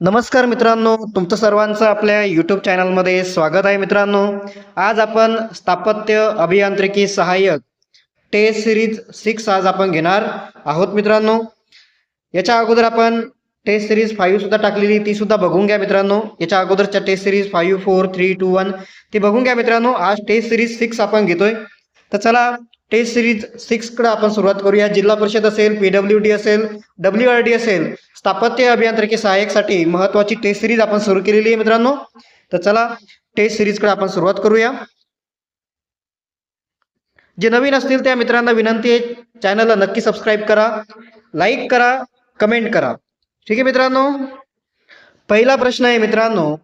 नमस्कार मित्रांनो, तुमचं सर्वांचं आपल्या यूट्यूब चॅनलमध्ये स्वागत आहे मित्रांनो. आज आपण स्थापत्य अभियांत्रिकी सहाय्यक टेस्ट सिरीज 6 आज आपण घेणार आहोत मित्रांनो. याच्या अगोदर आपण टेस्ट सिरीज 5 सुद्धा टाकलेली, ती सुद्धा बघून घ्या मित्रांनो. याच्या अगोदरच्या टेस्ट सिरीज 5, 4, 3, 2, 1 ती बघून घ्या मित्रांनो. आज टेस्ट सिरीज 6 आपण घेतोय. तर चला टेस्ट सिरीज 6 कडे आपण सुरुवात करूया. जिल्हा परिषद असेल, PWD असेल, WRD असेल, स्थापत्य अभियांत्रिकी सहाय्यकसाठी महत्त्वाची टेस्ट सिरीज आपण सुरू केलेली आहे मित्रांनो. तर चला टेस्ट सिरीजकडे आपण सुरुवात करूया. जे नवीन असतील त्या मित्रांना विनंती आहे, चॅनलला नक्की सबस्क्राईब करा, लाईक करा, कमेंट करा. ठीक आहे मित्रांनो. पहिला प्रश्न आहे मित्रांनो,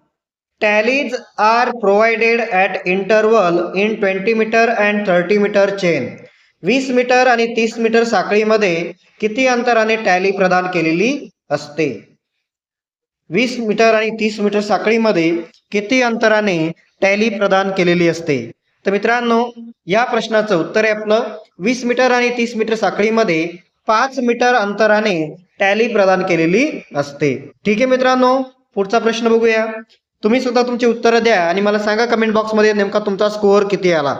tallies are provided at interval in 20 metre and 30 metre chain. 20 metre आणि 30 मीटर साखळीमध्ये किती अंतराने टॅली प्रदान केलेली असते? 20 मीटर आणि 30 मीटर साखळीमध्ये किती अंतराने टॅली प्रदान केलेली असते? तर मित्रांनो, या प्रश्नाचं उत्तर आहे आपलं 20 मीटर आणि 30 मीटर साखळीमध्ये 5 मीटर अंतराने टॅली प्रदान केलेली असते. ठीक आहे मित्रांनो, पुढचा प्रश्न बघूया. तुम्ही सुद्धा तुमची उत्तरं द्या आणि मला सांगा कमेंट बॉक्समध्ये नेमका तुमचा स्कोअर किती आला.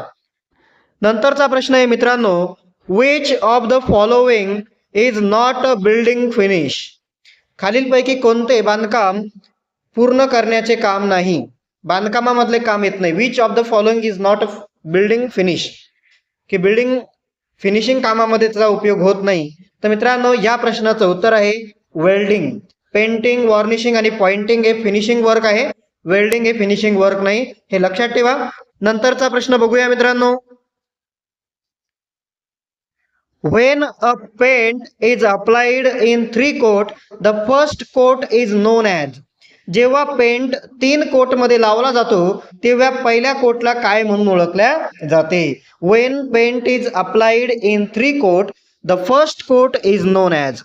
नंतरचा प्रश्न आहे मित्रांनो, which of the following is not a building finish. खालीलपैकी कोणते बांधकाम पूर्ण करण्याचे काम नाही, बांधकामामधले काम येत नाही. Which of the following is not a building finish, की बिल्डिंग फिनिशिंग कामामध्ये त्याचा उपयोग होत नाही. तर मित्रांनो, या प्रश्नाचं उत्तर आहे वेल्डिंग. पेंटिंग, वॉर्निशिंग आणि पॉइंटिंग हे फिनिशिंग वर्क आहे, वेल्डिंग हे फिनिशिंग वर्क नाही, हे लक्षात ठेवा. नंतरचा प्रश्न बघूया मित्रांनो. When a paint is applied in 3 coat, the first coat is known as. जेव्हा पेंट 3 कोट मध्ये लावला जातो तेव्हा पहिल्या कोटला काय म्हणून ओळखल्या जाते? When paint is applied in 3 coat, the first coat is known as.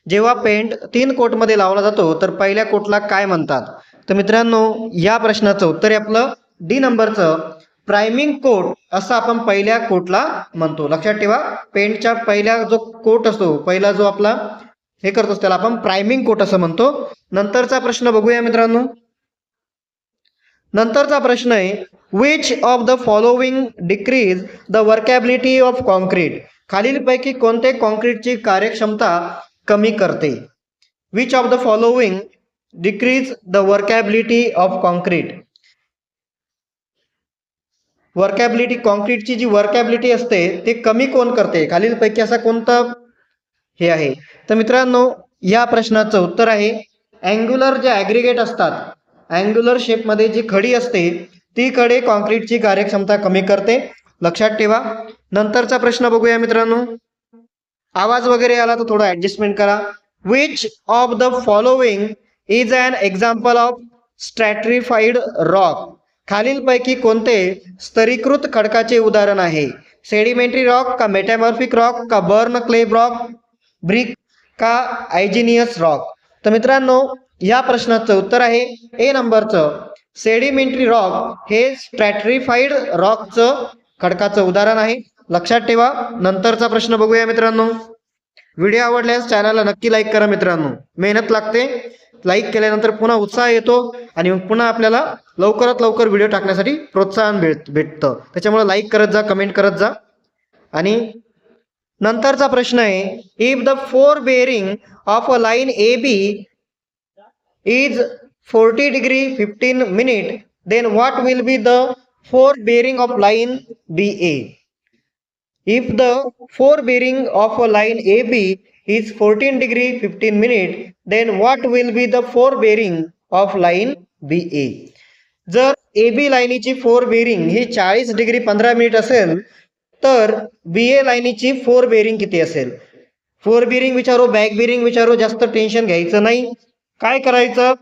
जेव्हा पेंट 3 कोट मध्ये लावला जातो तर पहिल्या कोटला काय म्हणतात? तर मित्रांनो, या प्रश्नाचं उत्तर आहे आपलं डी नंबरचं प्राइमिंग कोट, असं आपण पहिल्या कोटला म्हणतो. लक्षात ठेवा, पेंटच्या पहिला जो कोट असतो, पहिला जो आपला हे करतो त्याला आपण प्राइमिंग कोट असं म्हणतो. नंतरचा प्रश्न बघूया मित्रांनो. नंतरचा प्रश्न आहे, which of the following decrease the workability of concrete. खालीलपैकी कोणते कॉन्क्रीटची कार्यक्षमता कमी करते? Which of the following decrease the workability of concrete. Workability, कॉन्क्रीटची जी वर्कॅबिलिटी असते ते कमी कोण करते? खालीलपैकी असा कोणता हे आहे? तर मित्रांनो, या प्रश्नाचं उत्तर आहे अँग्युलर जे ॲग्रिगेट असतात, अँग्युलर शेपमध्ये जी खडी असते ती खडी कॉन्क्रीटची कार्यक्षमता कमी करते. लक्षात ठेवा. नंतरचा प्रश्न बघूया मित्रांनो. आवाज वगैरे आला तर थोडं ॲडजस्टमेंट करा. Which of the following is an example of stratified rock. खालीलपैकी कोणते स्तरीकृत खडकाचे उदाहरण आहे? सेडिमेंटरी रॉक का मेटामॉर्फिक रॉक का बर्न क्ले रॉक, ब्रिक का आयजिनियस रॉक. तर मित्रांनो, या प्रश्नाचं उत्तर आहे ए नंबरचं सेडिमेंटरी रॉक हे स्ट्रॅटिफाईड रॉकचं खडकाचं उदाहरण आहे. लक्षात ठेवा. नंतरचा प्रश्न बघूया मित्रांनो. व्हिडिओ आवडल्यास चॅनलला नक्की लाईक करा मित्रांनो, मेहनत लागते. लाईक केल्यानंतर पुन्हा उत्साह येतो आणि पुन्हा आपल्याला लवकरात लवकर व्हिडिओ टाकण्यासाठी प्रोत्साहन भेटतं. त्याच्यामुळे लाईक करत जा, कमेंट करत जा. आणि नंतरचा प्रश्न आहे, if the fore bearing of a line A B is 40 degree 15 minute, then what will be the fore bearing of line B A. If the four bearing of a line AB is 14 degree 15 minute, then what will be the four bearing of line BA? जर AB लाईनीची four bearing ही 40 degree 15 minute असेल तर BA लाईनीची four bearing किती असेल? Four bearing विचारो, back bearing विचारो, जास्त tension घ्यायचं नाही. काय करायचं,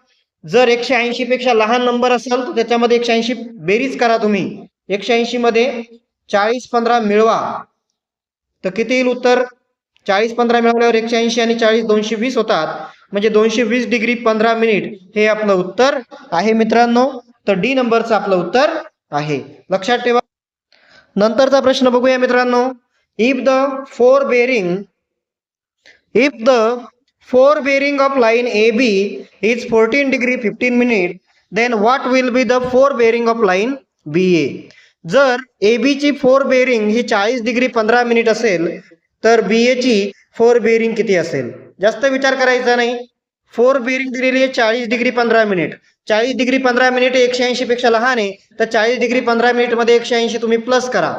जर 180 पेक्षा लहान नंबर असेल तर त्याच्यामध्ये 180 बेरीज करा तुम्ही. 180 मध्ये 40 15 मिळवा तर किती येईल उत्तर? 40 15 मिळवल्यावर 180 आणि 40 220 होतात, म्हणजे 220 डिग्री 15 मिनिट हे आपलं उत्तर आहे मित्रांनो. तर डी नंबरचं आपलं उत्तर आहे. लक्षात ठेवा. नंतरचा प्रश्न बघूया मित्रांनो. If the fore bearing of line AB is 14 degree 15 minute, then what will be the four bearing of line BA? जर AB ची फोर बेरिंग ही 40 डिग्री 15 मिनिट असेल तर BA ची फोर बेरिंग किती असेल? जास्त विचार करायचा नाही. फोर बेरिंग दिलेली आहे 40 डिग्री 15 मिनिट. 40 डिग्री 15 मिनिट 180 पेक्षा लहान आहे, तर 40 डिग्री 15 मिनिट मध्ये 180 तुम्ही प्लस करा.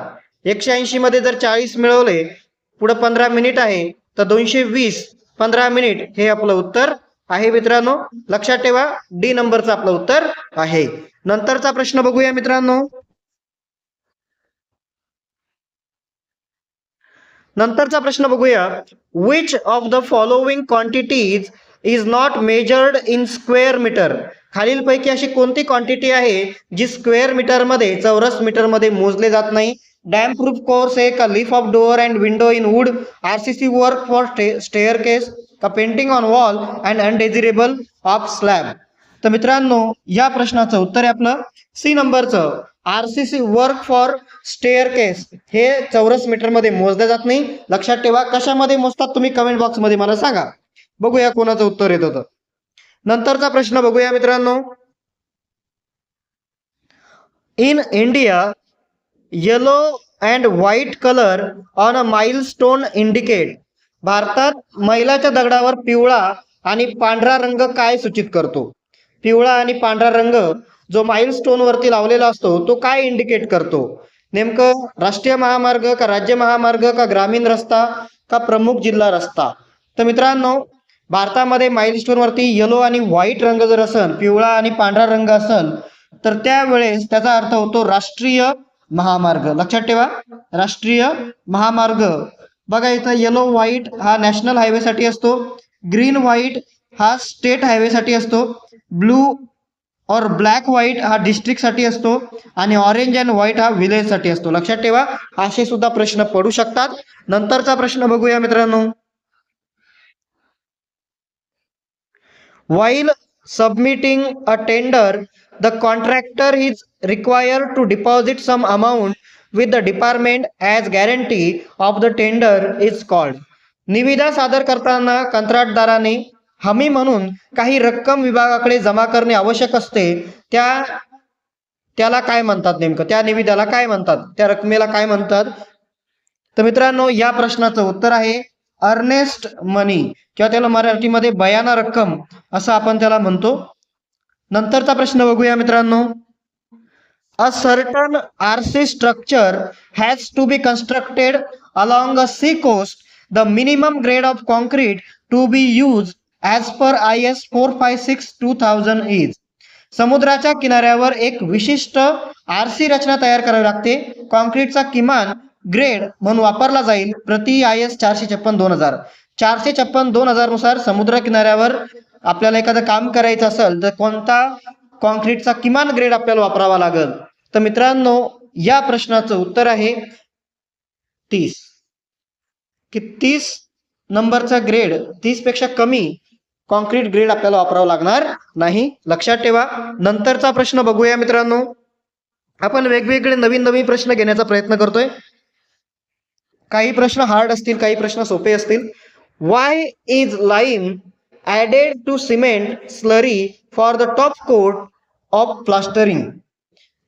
180 मध्ये जर 40 मिळवले, पुढे 15 मिनिट आहे, तर 220 15 मिनिट हे आपलं उत्तर आहे मित्रांनो. लक्षात ठेवा, डी नंबरचं आपलं उत्तर आहे. नंतरचा प्रश्न बघूया मित्रांनो. नंतरचा प्रश्न बघूया. Which of the following quantities is not measured in square metre? खालीलपैकी अशी कोणती क्वांटिटी आहे जी स्क्वेअर मीटर मध्ये, चौरस मीटर मध्ये मोजले जात नाही? डॅम प्रूफ कोर्स आहे का, leaf of door and window in wood, RCC work for staircase, का painting on wall and undesirable of slab? तर मित्रांनो या प्रश्नाचं उत्तर आहे आपलं सी नंबरचं. RCC work for staircase हे चौरस मीटर मध्ये मोजले जात नाही. लक्षात ठेवा. कशामध्ये मोजतात तुम्ही कमेंट बॉक्स मध्ये मला सांगा. बघूया कोणाचं उत्तर येत होतं. नंतरचा प्रश्न बघूया मित्रांनो. In India yellow and white colour on a milestone indicate. भारतात मैलाच्या दगडावर पिवळा आणि पांढरा रंग काय सूचित करतो? पिवळा आणि पांढरा रंग जो माइलस्टोन वरती लावलेला असतो तो काय इंडिकेट करतो? नेमकं राष्ट्रीय महामार्ग का, राज्य महामार्ग का, ग्रामीण रस्ता का, प्रमुख जिल्हा रस्ता? तर मित्रांनो भारतामध्ये माइलस्टोन वरती येलो आणि व्हाईट रंग जर असेल, पिवळा आणि पांढरा रंग असेल, तर त्यावेळेस त्याचा अर्थ होतो राष्ट्रीय महामार्ग. लक्षात ठेवा, राष्ट्रीय महामार्ग. बघा इथं येलो व्हाईट हा नॅशनल हायवे साठी असतो, ग्रीन व्हाईट हा स्टेट हायवे साठी असतो, ब्लू और ब्लॅक व्हाईट हा डिस्ट्रिक्ट साठी असतो, आणि ऑरेंज अँड व्हाईट हा विलेज साठी असतो. लक्षात ठेवा, असे सुद्धा प्रश्न पडू शकतात. नंतरचा प्रश्न बघूया मित्रांनो. While submitting a tender, the contractor is required to deposit some amount with the department as guarantee of the tender is called. निविदा सादर करताना कंत्राटदाराने हमी म्हणून काही रक्कम विभागाकडे जमा करणे आवश्यक असते. त्याला काय म्हणतात? नेमकं त्या निविदाला काय म्हणतात? त्या रकमेला काय म्हणतात? तर मित्रांनो या प्रश्नाचं उत्तर आहे अर्नेस्ट मनी, किंवा त्याला मराठीमध्ये बयाना रक्कम असं आपण त्याला म्हणतो. नंतरचा प्रश्न बघूया मित्रांनो. A certain RC structure has to be constructed along a sea coast. The minimum grade of concrete to be use as per IS 456/2000 is. समुद्राच्या किनाऱ्यावर एक विशिष्ट आरसी रचना तयार करावी लागते. कॉन्क्रीटचा किमान ग्रेड म्हणून वापरला जाईल प्रति IS 456/2000. 456/2000 नुसार समुद्र किनाऱ्यावर आपल्याला एखादं काम करायचं असेल तर कोणता कॉन्क्रीटचा किमान ग्रेड आपल्याला वापरावा लागेल? तर मित्रांनो या प्रश्नाचं उत्तर आहे 30. की 30 नंबरचा ग्रेड, 30 पेक्षा कमी कॉन्क्रीट ग्रेड आपल्याला वापरावं लागणार नाही. लक्षात ठेवा. नंतरचा प्रश्न बघूया मित्रांनो. आपण वेगवेगळे नवीन नवीन प्रश्न घेण्याचा प्रयत्न करतोय. काही प्रश्न हार्ड असतील, काही प्रश्न सोपे असतील. Why is lime added to cement slurry for the top coat of plastering.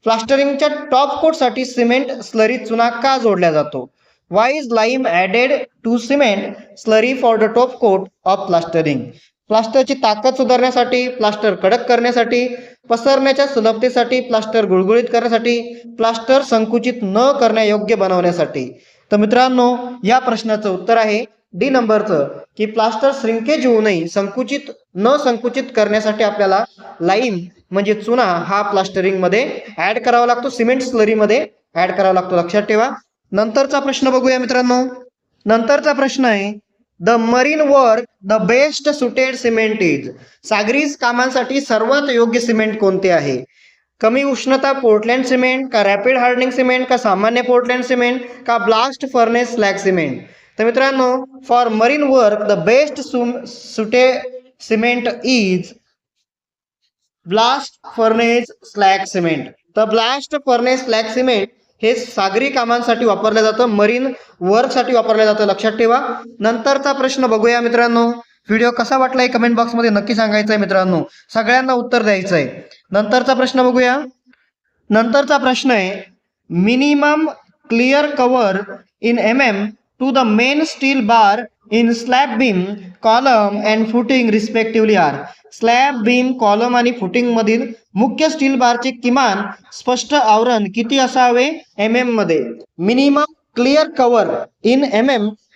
प्लास्टरिंगच्या टॉप कोट साठी सिमेंट स्लरी चुना का जोडला जातो? Why is lime added to cement slurry for the top coat of plastering. प्लास्टरची ताकद सुधारण्यासाठी, प्लास्टर कडक करण्यासाठी, पसरण्याच्या सुलभतेसाठी, प्लास्टर गुळगुळीत करण्यासाठी, प्लास्टर संकुचित न करण्यायोग्य बनवण्यासाठी. तर मित्रांनो या प्रश्नाचं उत्तर आहे डी नंबरचं, की प्लास्टर श्रिंकेज होऊ नये, संकुचित करण्यासाठी आपल्याला लाईम म्हणजे चुना हा प्लास्टरिंग मध्ये ऍड करावा लागतो, सिमेंट स्लरी मध्ये ऍड करावा लागतो. लक्षात ठेवा. नंतरचा प्रश्न बघूया मित्रांनो. नंतरचा प्रश्न आहे the marine work the best suited cement is. सागरी कामांसाठी सर्वात योग्य सिमेंट कोणते आहे? कमी उष्णता पोर्टलँड सिमेंट का, रॅपिड हार्डनिंग सिमेंट का, सामान्य पोर्टलँड सिमेंट का, ब्लास्ट फर्नेस स्लॅग सिमेंट? तर मित्रांनो for marine work the best suited cement is blast furnace slag cement. तर ब्लास्ट फर्नेस स्लॅग सिमेंट हे सागरी कामांसाठी वापरलं जातं, मरीन वर्क साठी वापरलं जातं. लक्षात ठेवा. नंतरचा प्रश्न बघूया मित्रांनो. व्हिडिओ कसा वाटला हे कमेंट बॉक्समध्ये नक्की सांगायचं आहे मित्रांनो, सगळ्यांना उत्तर द्यायचं आहे. नंतरचा प्रश्न बघूया. नंतरचा प्रश्न आहे, minimum clear cover in to the main steel bar in slab beam column and footing respectively are. Slab beam column आणि फुटिंग मधील मुख्य स्टील बारचे किमान स्पष्ट आवरण किती असावे मध्ये. Minimum clear cover in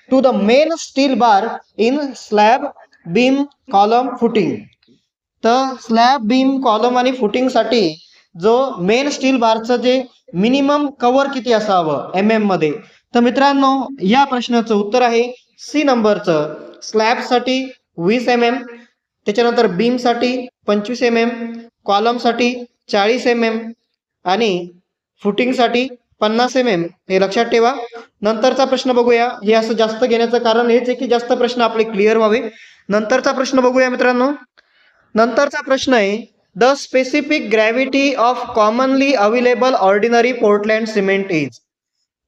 to the main steel bar in slab beam column footing. तर स्लॅब बीम कॉलम आणि फुटिंग साठी जो मेन स्टील बारचं जे मिनिमम कव्हर किती असावं मध्ये. तर मित्रांनो या प्रश्नाचं उत्तर आहे सी नंबरचं. स्लॅब साठी 20 त्याच्यानंतर बीम साठी 25 कॉलम साठी 40 आणि फुटिंग साठी 50 हे लक्षात ठेवा. नंतरचा प्रश्न बघूया. हे असं जास्त घेण्याचं कारण हेच आहे की जास्त प्रश्न आपले क्लिअर व्हावे. नंतरचा प्रश्न बघूया मित्रांनो. नंतरचा प्रश्न आहे, the specific gravity of commonly available ordinary Portland cement is.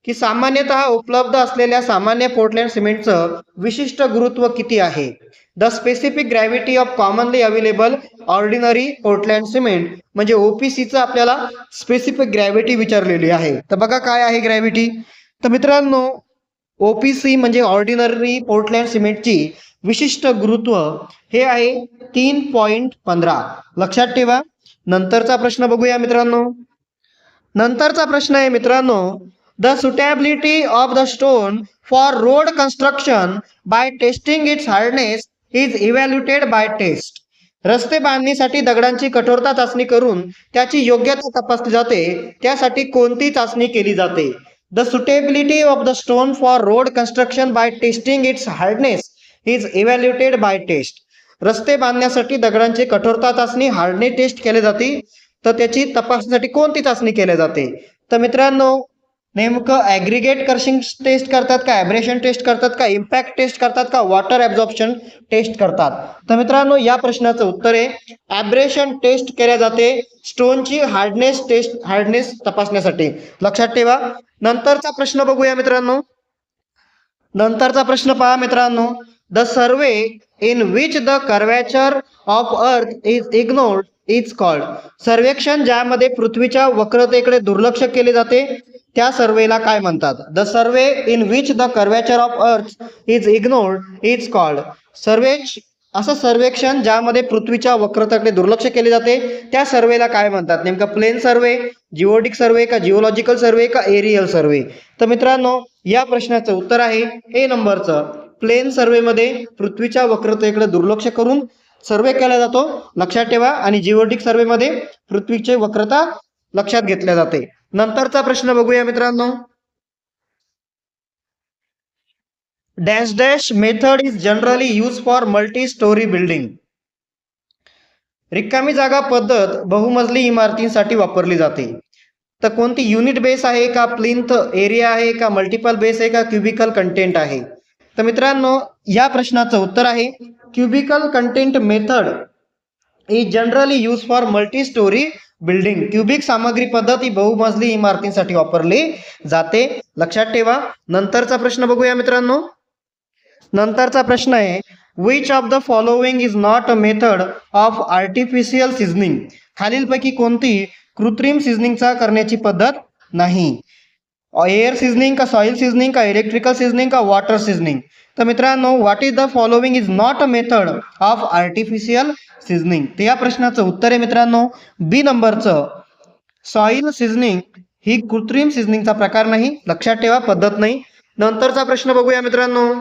की सामान्यतः उपलब्ध असलेल्या सामान्य पोर्टलँड सिमेंटचं विशिष्ट गुरुत्व किती आहे. The specific gravity of commonly available ordinary Portland cement म्हणजे ओपीसीचं आपल्याला स्पेसिफिक ग्रॅव्हिटी विचारलेली आहे. तर बघा काय आहे ग्रॅव्हिटी. तर मित्रांनो ओपीसी म्हणजे ऑर्डिनरी पोर्टलँड सिमेंटची विशिष्ट गुरुत्व हे आहे 3.15. लक्षात ठेवा. नंतरचा प्रश्न बघूया मित्रांनो. नंतरचा प्रश्न आहे मित्रांनो, the suitability of the stone for road construction by testing its hardness is evaluated by test. रस्ते बांधणीसाठी दगडांची कठोरता चाचणी करून त्याची योग्यता तपासली जाते. त्यासाठी कोणती चाचणी केली जाते. The suitability of the stone for road construction by testing its hardness is evaluated by test. रस्ते बांधण्यासाठी दगडांची कठोरता चाचणी हार्डनेस टेस्ट केली जाते. तर त्याची तपासणीसाठी कोणती चाचणी केली जाते. तर मित्रांनो नेमकं ॲग्रिगेट क्रशिंग टेस्ट करतात का, ॲब्रेशन टेस्ट करतात का, इम्पॅक्ट टेस्ट करतात का, वॉटर ॲब्झॉर्प्शन टेस्ट करतात. तर मित्रांनो या प्रश्नाचं उत्तर आहे ॲब्रेशन टेस्ट केल्या जाते स्टोनची हार्डनेस तपासण्यासाठी. लक्षात ठेवा. नंतरचा प्रश्न बघूया मित्रांनो. नंतरचा प्रश्न पहा मित्रांनो, the survey in which the curvature of earth is ignored is called. सर्वेक्षण ज्यामध्ये पृथ्वीच्या वक्रतेकडे दुर्लक्ष केले जाते त्या सर्वेला काय म्हणतात. The survey in which the curvature of earth is ignored is called. असं सर्वेक्षण ज्यामध्ये पृथ्वीच्या वक्रतेकडे दुर्लक्ष केले जाते त्या सर्वेला काय म्हणतात. नेमका प्लेन सर्वे, जिओडिक सर्वे का जिओलॉजिकल सर्वे का एरियल सर्वे. तर मित्रांनो या प्रश्नाचं उत्तर आहे ए नंबरचं. प्लेन सर्वेमध्ये पृथ्वीच्या वक्रतेकडे दुर्लक्ष करून सर्वे केला जातो. लक्षात ठेवा. आणि जिओडिक सर्वेमध्ये पृथ्वीची वक्रता लक्षात घेतल्या जाते. नंतरचा प्रश्न बघूया मित्रांनो. Dash dash method is generally use for multi storey building. रिकामी जागा पद्धत बहुमजली इमारतींसाठी वापरली जाते. तर कोणती युनिट बेस आहे का, प्लिंथ एरिया आहे का, मल्टिपल बेस आहे का, क्युबिकल कंटेंट आहे. तर मित्रांनो या प्रश्नाचं उत्तर आहे cubical content method is generally use for multi storey building. Cubic सामग्री पद्धत ही बहुमजली इमारतींसाठी वापरली जाते. लक्षात ठेवा. नंतरचा प्रश्न बघूया मित्रांनो. नंतरचा प्रश्न आहे, which of the following is not a method of artificial seasoning. खालीलपैकी कोणती कृत्रिम सिझनिंगचा करण्याची पद्धत नाही. एअर सिझनिंग का, सॉइल सिझनिंग का, इलेक्ट्रिकल सिझनिंग का, वॉटर सिझनिंग. तर मित्रांनो what is the following is not a method of artificial seasoning. तर या प्रश्नाचं उत्तर आहे मित्रांनो बी नंबरचं. सॉइल सिझनिंग ही कृत्रिम सिझनिंगचा प्रकार नाही. लक्षात ठेवा, पद्धत नाही. नंतरचा प्रश्न बघूया मित्रांनो.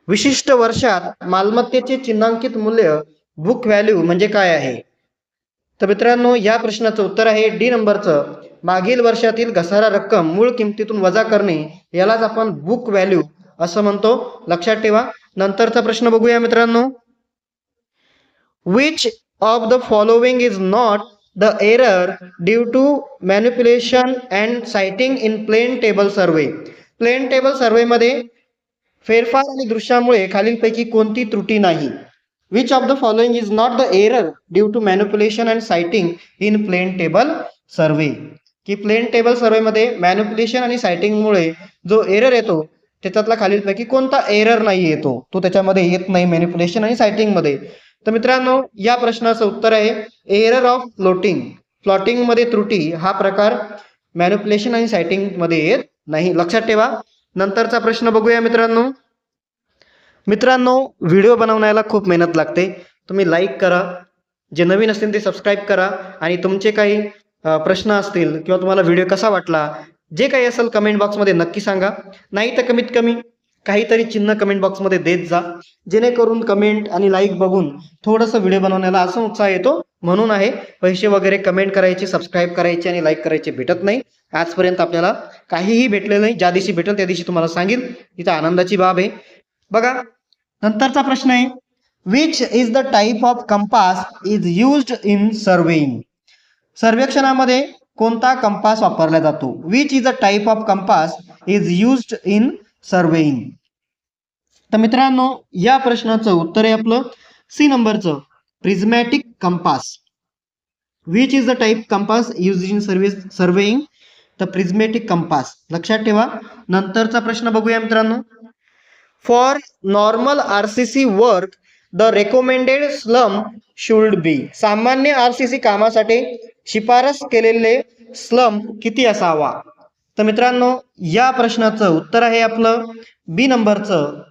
विशिष्ट वर्षात मालमत्तेचे चिन्हांकित मूल्य बुक व्हॅल्यू म्हणजे काय आहे. तर मित्रांनो या प्रश्नाचं उत्तर आहे डी नंबरचं. मागील वर्षातील घसारा रक्कम मूळ किमतीतून वजा करणे यालाच आपण बुक व्हॅल्यू असं म्हणतो. लक्षात ठेवा. नंतरचा प्रश्न बघूया मित्रांनो. Which of the following is not the error due to manipulation and sighting in plane table survey. Plane table सर्वेमध्ये फेरफार आणि दृश्यामुळे खालीलपैकी कोणती त्रुटी नाही. Which of the following is not the error due to manipulation and sighting in plane table survey. की plane table सर्वेमध्ये manipulation आणि सायटिंगमुळे जो एरर येतो त्याच्यातला खालीलपैकी कोणता एरर नाही येतो, तो त्याच्यामध्ये येत नाही मॅनिप्युलेशन आणि सायटिंगमध्ये. तर मित्रांनो या प्रश्नाचं उत्तर आहे एरर ऑफ फ्लोटिंग. फ्लॉटिंगमध्ये त्रुटी हा प्रकार मॅनिप्युलेशन आणि सायटिंगमध्ये येत नाही, लक्षात ठेवा. नंतरचा प्रश्न बघूया मित्रांनो. मित्रांनो व्हिडिओ बनवण्याला खूप मेहनत लागते, तुम्ही लाईक करा, जे नवीन असतील ते सबस्क्राईब करा आणि तुमचे काही प्रश्न असतील किंवा तुम्हाला व्हिडिओ कसा वाटला जे काही असेल कमेंट बॉक्समध्ये नक्की सांगा. नाही तर कमीत कमी काहीतरी चिन्ह कमेंट बॉक्समध्ये देत जा, जेणेकरून कमेंट आणि लाईक बघून थोडंसं व्हिडिओ बनवण्याला असं उत्साह येतो. म्हणून आहे, पैसे वगैरे कमेंट करायचे, सबस्क्राईब करायचे आणि लाईक करायचे भेटत नाही. आजपर्यंत आपल्याला काहीही भेटलेलं नाही. ज्या दिवशी भेटेल त्या दिवशी तुम्हाला सांगेल, तिथं आनंदाची बाब आहे. बघा नंतरचा प्रश्न आहे which is the type of compass is used in surveying. सर्वेक्षणामध्ये कोणता कंपास वापरला जातो? Which is the type of compass is used in surveying. तर मित्रांनो या प्रश्नाचं उत्तर आहे आपलं सी नंबरचं prismatic compass. Which is the type compass used in surveying, the prismatic compass, लक्षात ठेवा. नंतरचा प्रश्न बघूया मित्रांनो. For normal RCC work the recommended slum should be. सामान्य आरसीसी कामासाठी शिफारस केलेले स्लम किती असावा? तर मित्रांनो या प्रश्नाचं उत्तर आहे आपलं बी नंबरचं.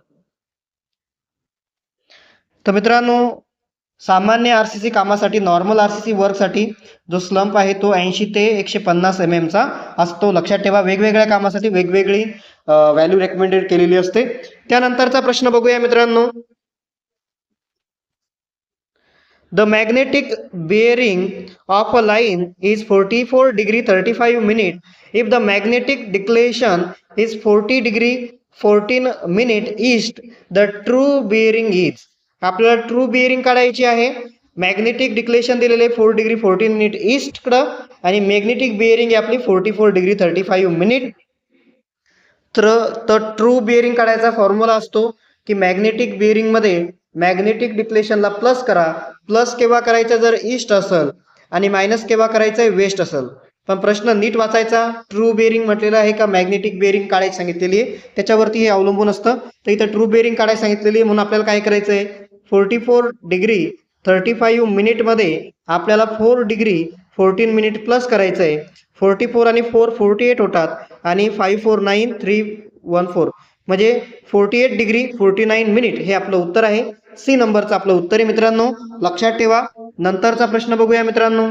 तर मित्रांनो सामान्य आरसीसी कामासाठी नॉर्मल आरसीसी वर्कसाठी जो स्लंप आहे तो 80 ते 150 mm चा असतो, लक्षात ठेवा. वेगवेगळ्या कामासाठी वेगवेगळी व्हॅल्यू रेकमेंडेड केलेली असते. त्यानंतरचा प्रश्न बघूया मित्रांनो. The magnetic bearing of a line is 44 degree 35 minute if the magnetic declaration is 40 degree 14 minute east the true bearing is. आपल्याला ट्रू बेअरिंग काढायची आहे. मॅग्नेटिक डिक्लेशन दिलेले 4 डिग्री 14 मिनिट ईस्टकडं आणि मॅग्नेटिक बेअरिंग आहे आपली 44 डिग्री 35 मिनिट. तर true bearing काढायचा formula असतो की मॅग्नेटिक बेअरिंगमध्ये मॅग्नेटिक डिक्लेशनला प्लस करा. प्लस केव्हा करायचं जर ईस्ट असेल आणि मायनस केव्हा करायचं आहे वेस्ट असेल. पण प्रश्न नीट वाचायचा. ट्रू बेअरिंग म्हटलेलं आहे का मॅग्नेटिक बेअरिंग काढायची सांगितलेली आहे, त्याच्यावरती हे अवलंबून असतं. तर इथं ट्रू बेअरिंग काढायची सांगितलेली आहे, म्हणून आपल्याला काय करायचं आहे 44 डिग्री 35 मिनिटमध्ये आपल्याला 4 डिग्री 14 मिनिट प्लस करायचं आहे. 44 आणि 4 48 होतात आणि 549 314 म्हणजे 48 डिग्री 49 मिनिट हे आपलं उत्तर आहे. सी नंबरचं आपलं उत्तर आहे मित्रांनो, लक्षात ठेवा. नंतरचा प्रश्न बघूया मित्रांनो.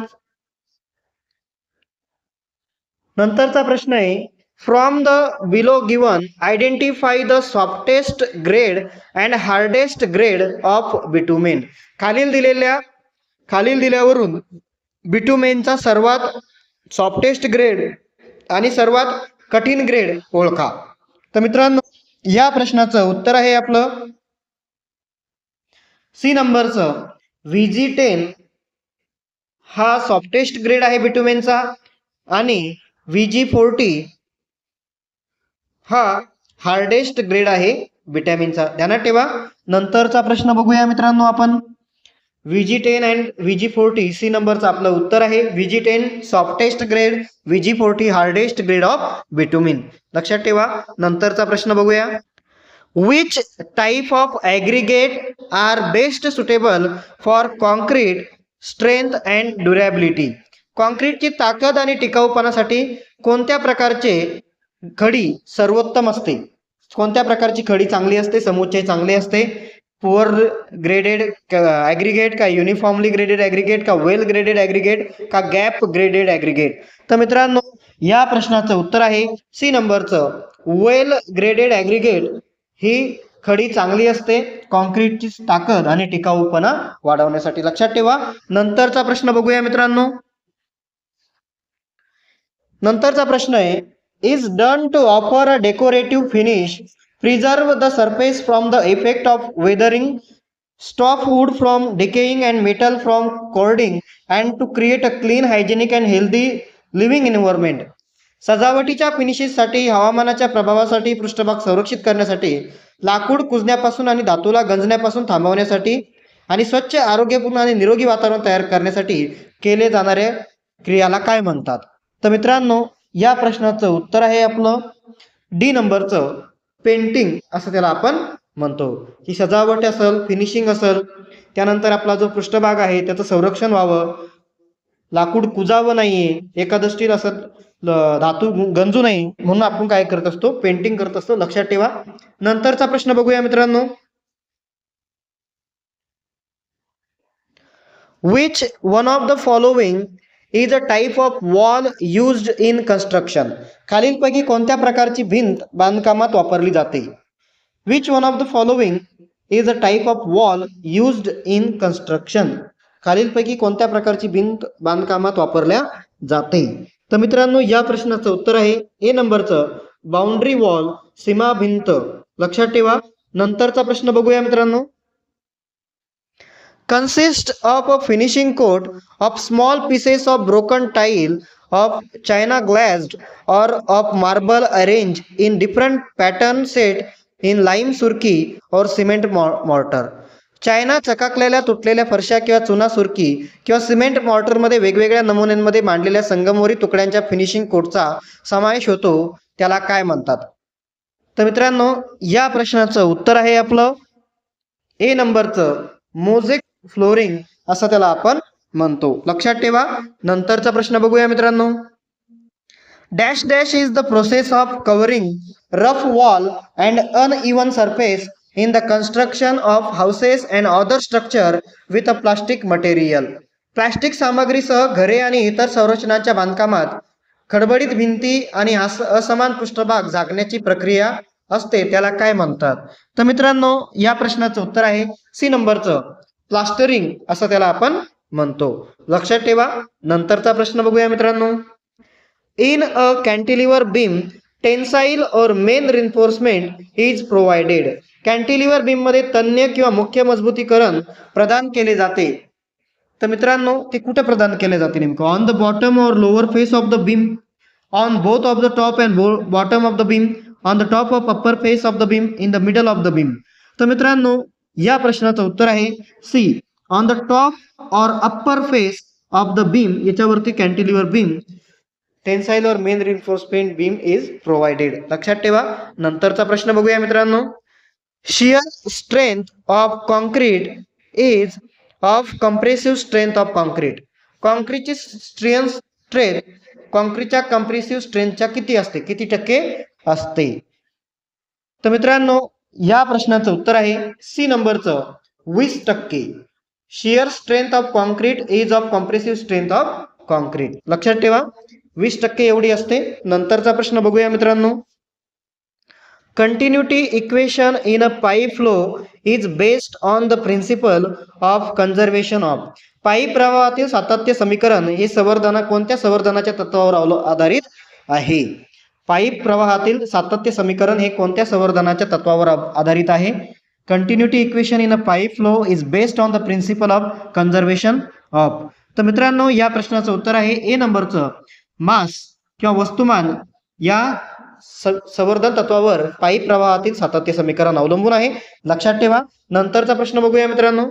नंतरचा प्रश्न आहे from the below given identify the softest grade and hardest grade of bitumen. खालील दिल्यावरून बिटुमेनचा सर्वात सॉफ्टेस्ट ग्रेड आणि सर्वात कठीण ग्रेड ओळखा. तर मित्रांनो या प्रश्नाचं उत्तर आहे आपलं सी नंबरचं VG10 हा सॉफ्टेस्ट ग्रेड आहे बिटुमेनचा आणि VG40 हा हार्डेस्ट ग्रेड आहे बिटॅमिनचा, ध्यानात ठेवा. नंतरचा प्रश्न बघूया मित्रांनो आपण. VG10 अँड VG40 सी नंबरचं आपलं उत्तर आहे. VG10 softest grade, VG40 hardest grade of bitumen, लक्षात ठेवा. नंतरचा प्रश्न बघूया. Which type of aggregate are best suitable for concrete strength and durability. कॉन्क्रीटची ताकद आणि टिकाऊपणासाठी कोणत्या प्रकारचे खडी सर्वोत्तम असते? कोणत्या प्रकारची खडी चांगली असते? समुच्चय चांगले असते? पुअर ग्रेडेड ॲग्रिगेट का युनिफॉर्मली ग्रेडेड ॲग्रिगेट का वेल ग्रेडेड ॲग्रिगेट का गॅप ग्रेडेड ॲग्रिगेट? तर मित्रांनो या प्रश्नाचं उत्तर आहे सी नंबरचं वेल ग्रेडेड ॲग्रिगेट ही खडी चांगली असते कॉन्क्रीटची ताकद आणि टिकाऊपणा वाढवण्यासाठी, लक्षात ठेवा. नंतरचा प्रश्न बघूया मित्रांनो. नंतरचा प्रश्न आहे is done to offer a decorative finish, preserve the surface from the effect of weathering, stop wood from decaying and metal from corroding and to create a clean hygienic and healthy living environment. सजावटीच्या फिनिशेससाठी, हवामानाच्या प्रभावासाठी, पृष्ठभाग संरक्षित करण्यासाठी, लाकूड कुजण्यापासून आणि धातूला गंजण्यापासून थांबवण्यासाठी आणि स्वच्छ आरोग्यपूर्ण आणि निरोगी वातावरण तयार करण्यासाठी केले जाणाऱ्या क्रियाला काय म्हणतात? तर मित्रांनो या प्रश्नाचं उत्तर आहे आपलं डी नंबरचं पेंटिंग असं त्याला आपण म्हणतो. ही सजावट असेल, फिनिशिंग असेल, त्यानंतर आपला जो पृष्ठभाग आहे त्याचं संरक्षण व्हावं, लाकूड कुजावं नाहीये, एखादं स्टील असं धातू गंजू नाही म्हणून आपण काय करत असतो, पेंटिंग करत असतो. लक्षात ठेवा. नंतरचा प्रश्न बघूया मित्रांनो. Which one of the following is a type of wall used in construction? खालीलपैकी कोणत्या प्रकारची भिंत बांधकामात वापरली जाते? Which one of the following is a type of wall used in construction? खालीलपैकी कोणत्या प्रकारची भिंत बांधकामात वापरल्या जाते? तर मित्रांनो या प्रश्नाचं उत्तर आहे ए नंबरचं बाउंड्री वॉल, सीमा भिंत. लक्षात ठेवा. नंतरचा प्रश्न बघूया मित्रांनो. Consist of a finishing coat of small pieces of broken tile, of china glazed, or of marble arranged in different pattern set in lime surkhi or cement mortar. China चकाकलेल्या तुटलेल्या फरशा किंवा चुना सुरकी किंवा सिमेंट मॉर्टरमध्ये वेगवेगळ्या नमुन्यांमध्ये मांडलेल्या संगमरवरी तुकड्यांच्या फिनिशिंग कोटचा समावेश होतो, त्याला काय म्हणतात? तर मित्रांनो या प्रश्नाचं उत्तर आहे आपलं ए नंबरचं मोझेक फ्लोरिंग असं त्याला आपण म्हणतो. लक्षात ठेवा. नंतरचा प्रश्न बघूया मित्रांनो. Dash dash is the process of covering rough wall and uneven surface in the construction of houses and other structure with a plastic material. Plastic सामग्रीसह घरे आणि इतर संरचनांच्या बांधकामात खडबडीत भिंती आणि असमान पृष्ठभाग झाकण्याची प्रक्रिया असते, त्याला काय म्हणतात? तर मित्रांनो या प्रश्नाचं उत्तर आहे सी नंबरचं प्लास्टरिंग असं त्याला आपण म्हणतो. लक्षात ठेवा. नंतरचा प्रश्न बघूया मित्रांनो. In a cantilever beam tensile or main reinforcement is provided. Cantilever beam मध्ये तन्य किंवा मुख्य मजबूतीकरण प्रदान केले जाते. तर मित्रांनो ते कुठे प्रदान केले जाते नेमकं? ऑन द बॉटम और lower face of the beam, on both of the top and bottom of the beam, on the top of upper face of the beam, in the middle of the beam. तर मित्रांनो या प्रश्नाचं उत्तर आहे C on the top और upper face of the beam. याच्यावरती cantilever beam tensile or main reinforcement beam is provided. लक्षात ठेवा. नंतरचा प्रश्न बघूया मित्रांनो. Shear strength of concrete is of compressive strength of concrete. कॉन्क्रीटची स्ट्रेंथ कॉन्क्रीटच्या कंप्रेसिव्ह स्ट्रेंथच्या किती असते, किती टक्के असते? तर मित्रांनो या प्रश्नाचं उत्तर आहे सी नंबरचं 20%. Shear strength of concrete is of compressive strength of concrete. लक्षात ठेवा 20% एवढी असते. नंतरचा प्रश्न बघूया मित्रांनो. Continuity equation in a pipe flow is based on the principle of conservation of. Pipe प्रवाहातील सातत्य समीकरण हे कोणत्या संवर्धनाच्या तत्वावर आधारित आहे? पाईप प्रवाहातील सातत्य समीकरण हे कोणत्या संवर्धनाच्या तत्वावर आधारित आहे? Continuity equation in a pipe flow is based on the principle of conservation of. तर मित्रांनो या प्रश्नाचं उत्तर आहे ए नंबरचं मास किंवा वस्तुमान या संवर्धन तत्वावर पाईप प्रवाहातील सातत्य समीकरण अवलंबून आहे. लक्षात ठेवा. नंतरचा प्रश्न बघूया मित्रांनो.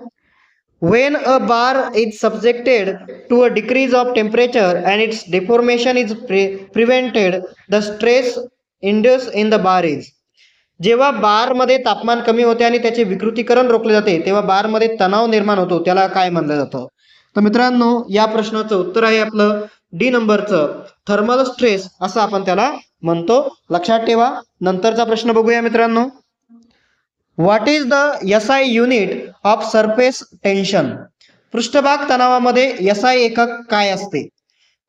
When a bar is subjected to a decrease of temperature and its deformation is prevented, the stress induced in the bar is. जेव्हा बार मध्ये तापमान कमी होते आणि त्याचे विकृतीकरण रोखले जाते तेव्हा बार मध्ये तणाव निर्माण होतो, त्याला काय म्हणलं जातं? तर मित्रांनो या प्रश्नाचं उत्तर आहे आपलं डी नंबरचं थर्मल स्ट्रेस असं आपण त्याला म्हणतो. लक्षात ठेवा. नंतरचा प्रश्न बघूया मित्रांनो. What is the SI unit of surface tension. पृष्ठभाग तणावामध्ये SI एकक काय असते?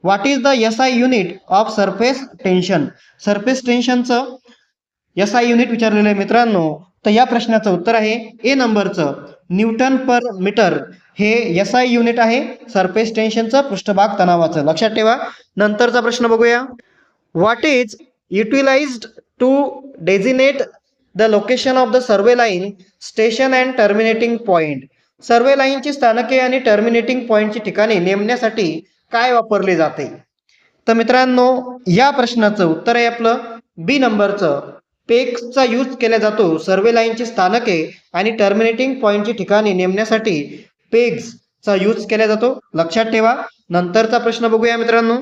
What is the SI unit of surface tension. Surface टेन्शनचं SI युनिट विचारलेलं आहे मित्रांनो. तर या प्रश्नाचं उत्तर आहे ए नंबरचं न्यूटन पर मीटर. हे SI युनिट आहे सरफेस टेन्शनचं, पृष्ठभाग तणावाचं. लक्षात ठेवा. नंतरचा प्रश्न बघूया. What is utilized to designate the location of the survey line station and terminating point. Survey लाईनची स्थानके आणि टर्मिनेटिंग पॉइंटची ठिकाणे नेमण्यासाठी काय वापरले जाते? तर मित्रांनो या प्रश्नाचं उत्तर आहे आपलं बी नंबरचं पेक्सचा यूज केला जातो. सर्वे लाईनची स्थानके आणि टर्मिनेटिंग पॉइंटची ठिकाणे नेमण्यासाठी पेग्सचा यूज केला जातो. लक्षात ठेवा. नंतरचा प्रश्न बघूया मित्रांनो.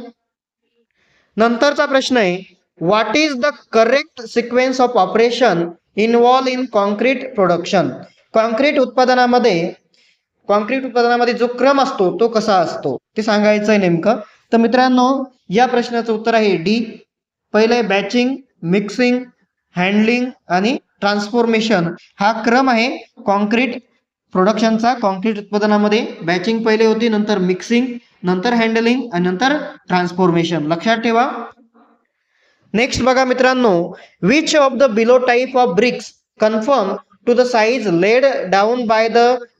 नंतरचा प्रश्न आहे what is the correct sequence of operation involve in concrete production? Concrete उत्पादनामध्ये जो क्रम असतो तो कसा असतो ते सांगायचं आहे नेमकं. तर मित्रांनो या प्रश्नाचं उत्तर आहे डी. पहिलं आहे बॅचिंग, मिक्सिंग, हँडलिंग आणि ट्रान्सफॉर्मेशन. हा क्रम आहे कॉन्क्रीट प्रोडक्शनचा. कॉन्क्रीट उत्पादनामध्ये बॅचिंग पहिले होती, नंतर मिक्सिंग, नंतर हँडलिंग आणि नंतर ट्रान्सफॉर्मेशन. लक्षात ठेवा. नेक्स्ट बघा मित्रांनो, which of the below type of bricks conform to the size laid down by the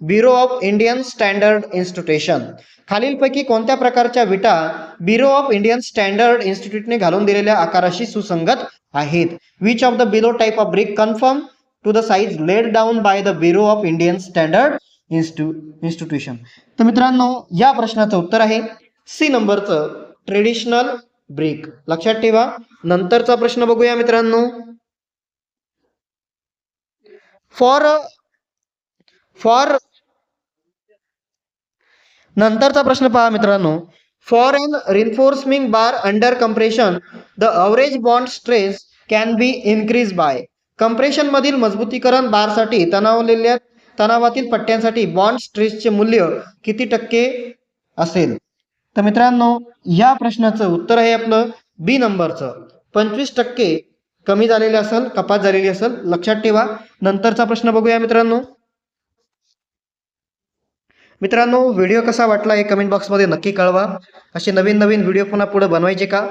bureau of Indian standard institution? खालीलपैकी कोणत्या प्रकारच्या विटा ब्युरो ऑफ इंडियन स्टँडर्ड इन्स्टिट्यूटने घालून दिलेल्या आकाराशी सुसंगत आहेत? Which of the below type of brick conform to the size laid down by the bureau of Indian standard institution? तर मित्रांनो या प्रश्नाचं उत्तर आहे सी नंबरचं ट्रेडिशनल ब्रिक. लक्षात ठेवा. नंतरचा प्रश्न बघूया मित्रांनो. नंतरचा प्रश्न पहा मित्रांनो. For an reinforcing bar under compression the average bond stress can be increase by. Compression मधील मजबूतीकरण बारसाठी तणावातील पट्ट्यांसाठी बॉन्ड स्ट्रेसचे मूल्य किती टक्के असेल? तर मित्रांनो या प्रश्नाचं उत्तर आहे आपलं बी नंबरचं 25% कमी झालेले असेल, कपात झालेली असेल. लक्षात ठेवा. नंतरचा प्रश्न बघूया मित्रांनो. व्हिडिओ कसा वाटला हे कमेंट बॉक्समध्ये नक्की कळवा. असे नवीन नवीन व्हिडिओ पुन्हा पुढे बनवायचे का?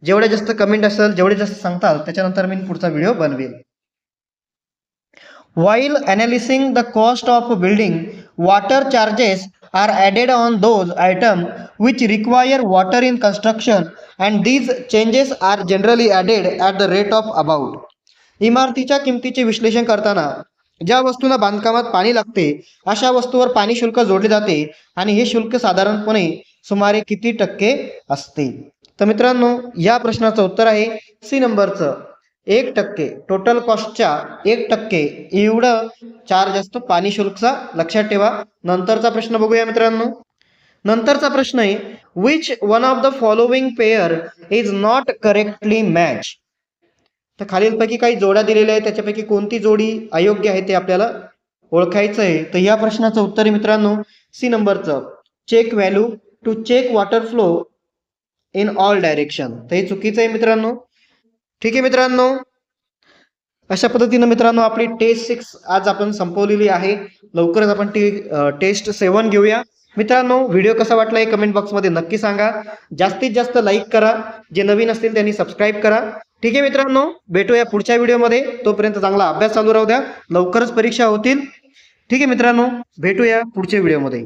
जेवढे जास्त कमेंट असेल, जेवढे जास्त सांगताल त्याच्यानंतर मी पुढचा व्हिडिओ बनवेल. While analyzing the cost of building, water charges are added on those items which require water in construction, and these changes are generally added at the rate of about. इमारतीच्या किमतीचे विश्लेषण करताना ज्या वस्तूंना बांधकामात पाणी लागते अशा वस्तूवर पाणी शुल्क जोडले जाते आणि हे शुल्क साधारणपणे सुमारे किती टक्के असते? तर मित्रांनो या प्रश्नाचं उत्तर आहे सी नंबरचं 1%. टोटल कॉस्टच्या 1% एवढं चार्ज असतो पाणी शुल्कचा. लक्षात ठेवा. नंतरचा प्रश्न बघूया मित्रांनो. नंतरचा प्रश्न आहे which one of the following pair is not correctly match? तर खालीलपैकी काही जोड्या दिलेल्या आहेत, त्याच्यापैकी कोणती जोडी अयोग्य आहे ते आपल्याला ओळखायचं आहे. तर या प्रश्नाचं उत्तर आहे मित्रांनो सी नंबरचं check value to check water flow in all direction. तर हे चुकीचं आहे मित्रांनो. ठीक आहे मित्रांनो. अशा पद्धतीनं मित्रांनो आपली टेस्ट 6 आज आपण संपवलेली आहे. लवकरच आपण टेस्ट 7 घेऊया. मित्रांनो व्हिडिओ कसा वाटला हे कमेंट बॉक्समध्ये नक्की सांगा. जास्तीत जास्त लाईक करा. जे नवीन असतील त्यांनी सबस्क्राईब करा. ठीक आहे मित्रांनो, भेटूया पुढच्या व्हिडिओमध्ये. तोपर्यंत चांगला अभ्यास चालू राहू द्या. लवकरच परीक्षा होतील. ठीक आहे मित्रांनो, भेटूया पुढच्या व्हिडिओमध्ये.